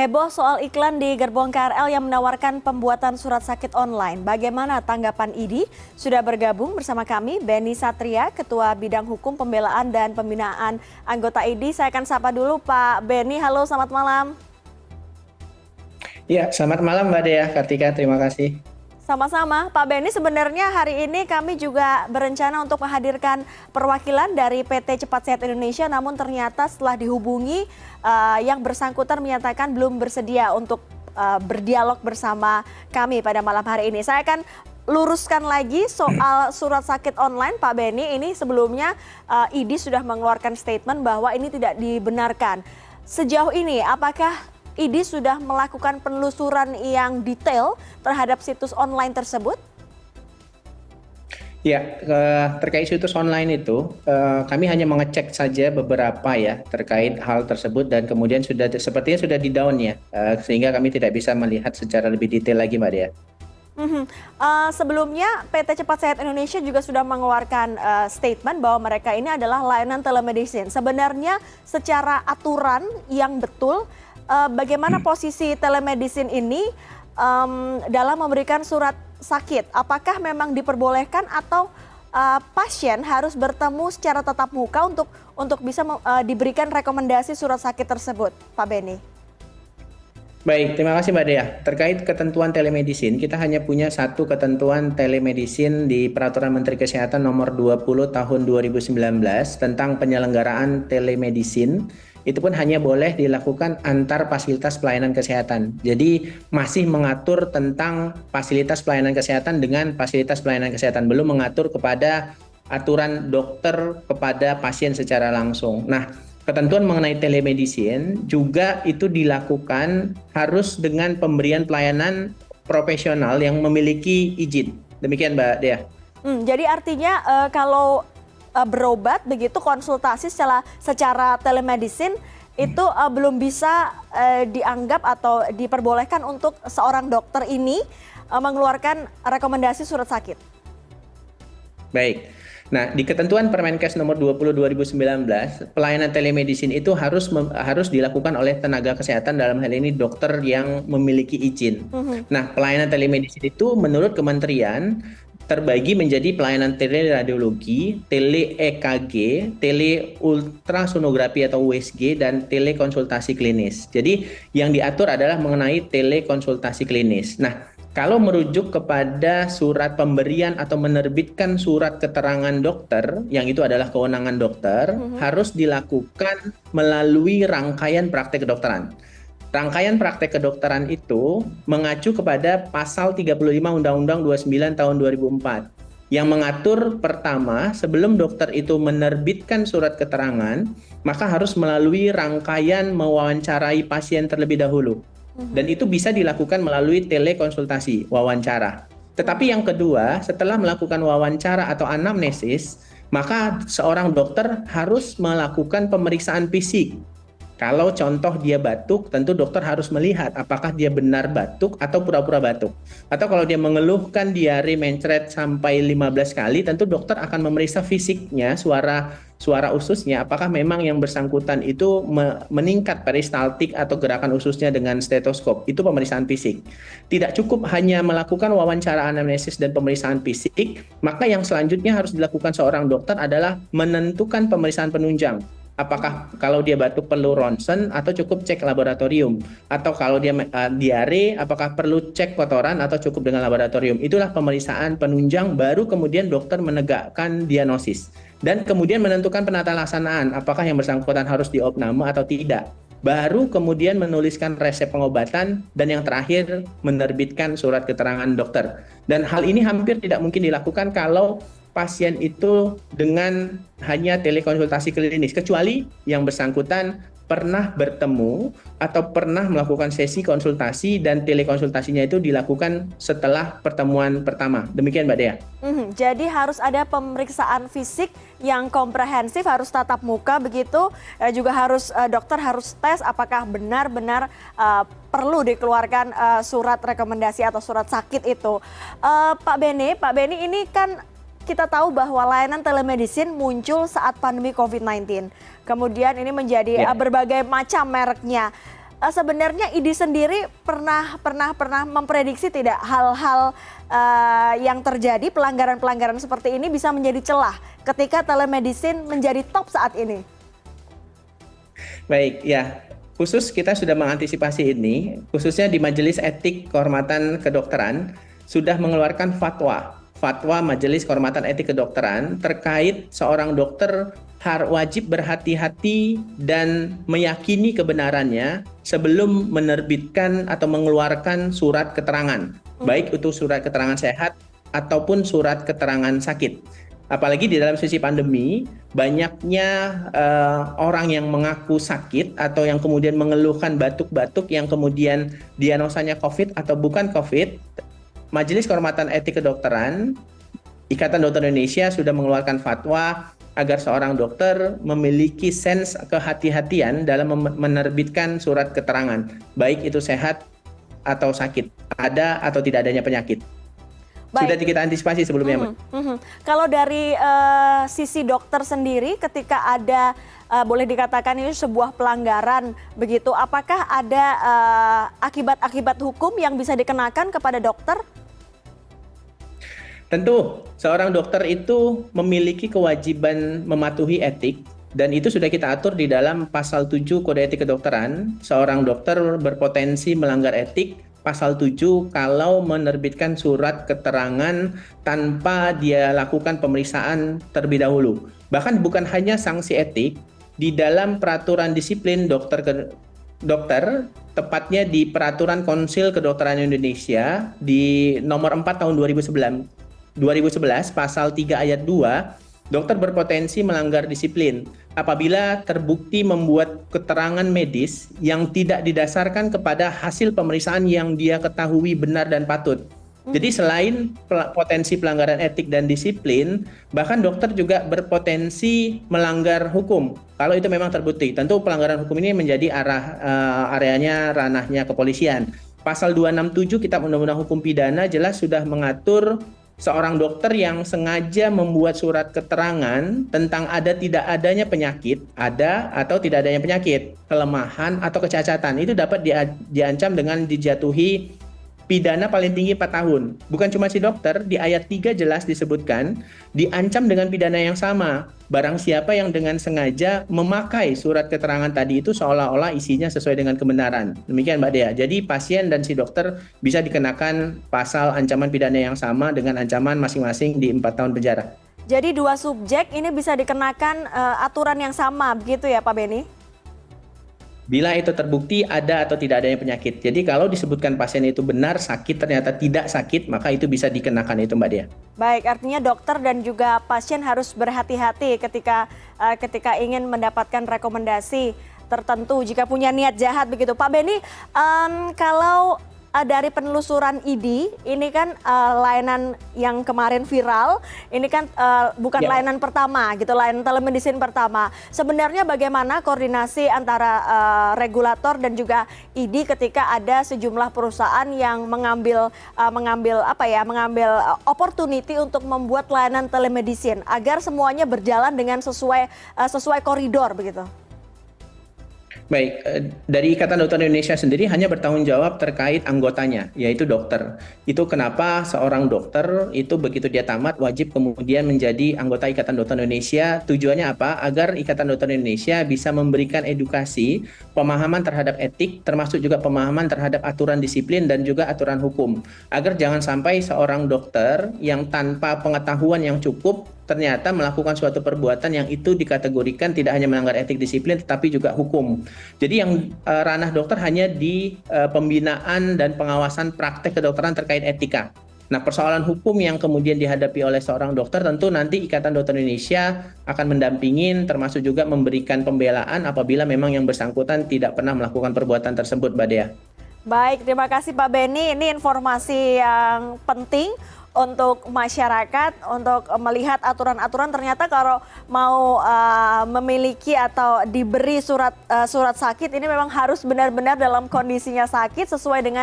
Heboh soal iklan di gerbong KRL yang menawarkan pembuatan surat sakit online. Bagaimana tanggapan IDI? Sudah bergabung bersama kami Benny Satria, Ketua Bidang Hukum Pembelaan dan Pembinaan anggota IDI. Saya akan sapa dulu Pak Benny. Halo, selamat malam. Ya, selamat malam Mbak Dea Kartika, terima kasih. Sama-sama, Pak Benny, sebenarnya hari ini kami juga berencana untuk menghadirkan perwakilan dari PT Cepat Sehat Indonesia, namun ternyata setelah dihubungi yang bersangkutan menyatakan belum bersedia untuk berdialog bersama kami pada malam hari ini. Saya akan luruskan lagi soal surat sakit online, Pak Benny. Ini sebelumnya IDI sudah mengeluarkan statement bahwa ini tidak dibenarkan. Sejauh ini, apakah IDI sudah melakukan penelusuran yang detail terhadap situs online tersebut? Ya, terkait situs online itu, kami hanya mengecek saja beberapa ya terkait hal tersebut dan kemudian sepertinya sudah di down ya, sehingga kami tidak bisa melihat secara lebih detail lagi Mbak Dea. Sebelumnya PT Cepat Sehat Indonesia juga sudah mengeluarkan statement bahwa mereka ini adalah layanan telemedicine. Sebenarnya secara aturan yang betul, bagaimana posisi telemedicine ini dalam memberikan surat sakit? Apakah memang diperbolehkan atau pasien harus bertemu secara tatap muka untuk bisa diberikan rekomendasi surat sakit tersebut, Pak Benny? Baik, terima kasih Mbak Dea. Terkait ketentuan telemedicine, kita hanya punya satu ketentuan telemedicine di Peraturan Menteri Kesehatan Nomor 20 Tahun 2019 tentang penyelenggaraan telemedicine. Itu pun hanya boleh dilakukan antar fasilitas pelayanan kesehatan. Jadi masih mengatur tentang fasilitas pelayanan kesehatan dengan fasilitas pelayanan kesehatan, belum mengatur kepada aturan dokter kepada pasien secara langsung. Nah, ketentuan mengenai telemedicine juga itu dilakukan harus dengan pemberian pelayanan profesional yang memiliki izin. Demikian Mbak Dea. Jadi artinya kalau berobat begitu konsultasi secara telemedicine itu belum bisa dianggap atau diperbolehkan untuk seorang dokter ini mengeluarkan rekomendasi surat sakit. Baik. Nah, di ketentuan Permenkes nomor 20 2019, pelayanan telemedicine itu harus dilakukan oleh tenaga kesehatan, dalam hal ini dokter yang memiliki izin. Nah, pelayanan telemedicine itu menurut kementerian terbagi menjadi pelayanan teleradiologi, tele-EKG, tele-ultrasonografi atau USG, dan telekonsultasi klinis. Jadi yang diatur adalah mengenai telekonsultasi klinis. Nah, kalau merujuk kepada surat pemberian atau menerbitkan surat keterangan dokter, yang itu adalah kewenangan dokter, harus dilakukan melalui rangkaian praktek kedokteran. Rangkaian praktek kedokteran itu mengacu kepada pasal 35 Undang-Undang 29 tahun 2004 yang mengatur pertama, sebelum dokter itu menerbitkan surat keterangan, maka harus melalui rangkaian mewawancarai pasien terlebih dahulu. Dan itu bisa dilakukan melalui telekonsultasi, wawancara. Tetapi yang kedua, setelah melakukan wawancara atau anamnesis, maka seorang dokter harus melakukan pemeriksaan fisik. Kalau contoh dia batuk, tentu dokter harus melihat apakah dia benar batuk atau pura-pura batuk. Atau kalau dia mengeluhkan diare mencret sampai 15 kali, tentu dokter akan memeriksa fisiknya, suara ususnya, apakah memang yang bersangkutan itu meningkat peristaltik atau gerakan ususnya dengan stetoskop. Itu pemeriksaan fisik. Tidak cukup hanya melakukan wawancara anamnesis dan pemeriksaan fisik, maka yang selanjutnya harus dilakukan seorang dokter adalah menentukan pemeriksaan penunjang. Apakah kalau dia batuk perlu ronsen atau cukup cek laboratorium? Atau kalau dia diare, apakah perlu cek kotoran atau cukup dengan laboratorium? Itulah pemeriksaan penunjang, baru kemudian dokter menegakkan diagnosis. Dan kemudian menentukan penata laksanaan, apakah yang bersangkutan harus diopname atau tidak. Baru kemudian menuliskan resep pengobatan, dan yang terakhir menerbitkan surat keterangan dokter. Dan hal ini hampir tidak mungkin dilakukan kalau pasien itu dengan hanya telekonsultasi klinis, kecuali yang bersangkutan pernah bertemu atau pernah melakukan sesi konsultasi dan telekonsultasinya itu dilakukan setelah pertemuan pertama. Demikian Mbak Dea. Jadi harus ada pemeriksaan fisik yang komprehensif, harus tatap muka begitu, juga harus dokter harus tes apakah benar-benar perlu dikeluarkan surat rekomendasi atau surat sakit itu. Pak Benny ini kan kita tahu bahwa layanan telemedicine muncul saat pandemi COVID-19. Kemudian ini menjadi berbagai macam mereknya. sebenarnya IDI sendiri pernah memprediksi tidak hal-hal yang terjadi, pelanggaran-pelanggaran seperti ini bisa menjadi celah ketika telemedicine menjadi top saat ini? Baik, ya. Khusus kita sudah mengantisipasi ini, khususnya di Majelis Etik Kehormatan Kedokteran sudah mengeluarkan fatwa Majelis Kehormatan Etik Kedokteran terkait seorang dokter wajib berhati-hati dan meyakini kebenarannya sebelum menerbitkan atau mengeluarkan surat keterangan, baik itu surat keterangan sehat ataupun surat keterangan sakit. Apalagi di dalam sisi pandemi, banyaknya orang yang mengaku sakit atau yang kemudian mengeluhkan batuk-batuk yang kemudian diagnosanya COVID atau bukan COVID. Majelis Kehormatan Etik Kedokteran, Ikatan Dokter Indonesia sudah mengeluarkan fatwa agar seorang dokter memiliki sense kehati-hatian dalam menerbitkan surat keterangan, baik itu sehat atau sakit, ada atau tidak adanya penyakit. Baik. Sudah kita antisipasi sebelumnya. Kalau dari sisi dokter sendiri, ketika ada boleh dikatakan ini sebuah pelanggaran begitu, apakah ada akibat-akibat hukum yang bisa dikenakan kepada dokter? Tentu, seorang dokter itu memiliki kewajiban mematuhi etik, dan itu sudah kita atur di dalam pasal 7 Kode Etik Kedokteran. Seorang dokter berpotensi melanggar etik, pasal 7 kalau menerbitkan surat keterangan tanpa dia lakukan pemeriksaan terlebih dahulu. Bahkan bukan hanya sanksi etik, di dalam peraturan disiplin dokter, tepatnya di Peraturan Konsil Kedokteran Indonesia di nomor 4 tahun 2011 pasal 3 ayat 2, dokter berpotensi melanggar disiplin apabila terbukti membuat keterangan medis yang tidak didasarkan kepada hasil pemeriksaan yang dia ketahui benar dan patut. Jadi selain potensi pelanggaran etik dan disiplin, bahkan dokter juga berpotensi melanggar hukum. Kalau itu memang terbukti, tentu pelanggaran hukum ini menjadi areanya ranahnya kepolisian. Pasal 267 Kitab Undang-Undang Hukum Pidana jelas sudah mengatur seorang dokter yang sengaja membuat surat keterangan tentang ada tidak adanya penyakit, ada atau tidak adanya penyakit, kelemahan atau kecacatan, itu dapat diancam dengan dijatuhi pidana paling tinggi 4 tahun. Bukan cuma si dokter, di ayat 3 jelas disebutkan diancam dengan pidana yang sama. Barang siapa yang dengan sengaja memakai surat keterangan tadi itu seolah-olah isinya sesuai dengan kebenaran. Demikian Mbak Dea. Jadi pasien dan si dokter bisa dikenakan pasal ancaman pidana yang sama dengan ancaman masing-masing di 4 tahun penjara. Jadi dua subjek ini bisa dikenakan aturan yang sama begitu ya Pak Beni? Bila itu terbukti ada atau tidak adanya penyakit. Jadi kalau disebutkan pasien itu benar sakit ternyata tidak sakit, maka itu bisa dikenakan itu Mbak Dea. Baik, artinya dokter dan juga pasien harus berhati-hati ketika ingin mendapatkan rekomendasi tertentu jika punya niat jahat begitu. Pak Beni, kalau dari penelusuran IDI, ini kan layanan yang kemarin viral, ini kan bukan layanan pertama gitu, layanan telemedicine pertama. Sebenarnya bagaimana koordinasi antara regulator dan juga IDI ketika ada sejumlah perusahaan yang mengambil opportunity untuk membuat layanan telemedicine agar semuanya berjalan dengan sesuai koridor begitu? Baik, dari Ikatan Dokter Indonesia sendiri hanya bertanggung jawab terkait anggotanya, yaitu dokter. Itu kenapa seorang dokter itu begitu dia tamat wajib kemudian menjadi anggota Ikatan Dokter Indonesia. Tujuannya apa? Agar Ikatan Dokter Indonesia bisa memberikan edukasi, pemahaman terhadap etik, termasuk juga pemahaman terhadap aturan disiplin dan juga aturan hukum. Agar jangan sampai seorang dokter yang tanpa pengetahuan yang cukup ternyata melakukan suatu perbuatan yang itu dikategorikan tidak hanya melanggar etik disiplin tetapi juga hukum. Jadi yang ranah dokter hanya di pembinaan dan pengawasan praktek kedokteran terkait etika. Nah, persoalan hukum yang kemudian dihadapi oleh seorang dokter tentu nanti Ikatan Dokter Indonesia akan mendampingin termasuk juga memberikan pembelaan apabila memang yang bersangkutan tidak pernah melakukan perbuatan tersebut, Mbak Dea. Baik, terima kasih Pak Beni. Ini informasi yang penting untuk masyarakat, untuk melihat aturan-aturan. Ternyata kalau mau memiliki atau diberi surat sakit ini memang harus benar-benar dalam kondisinya sakit sesuai dengan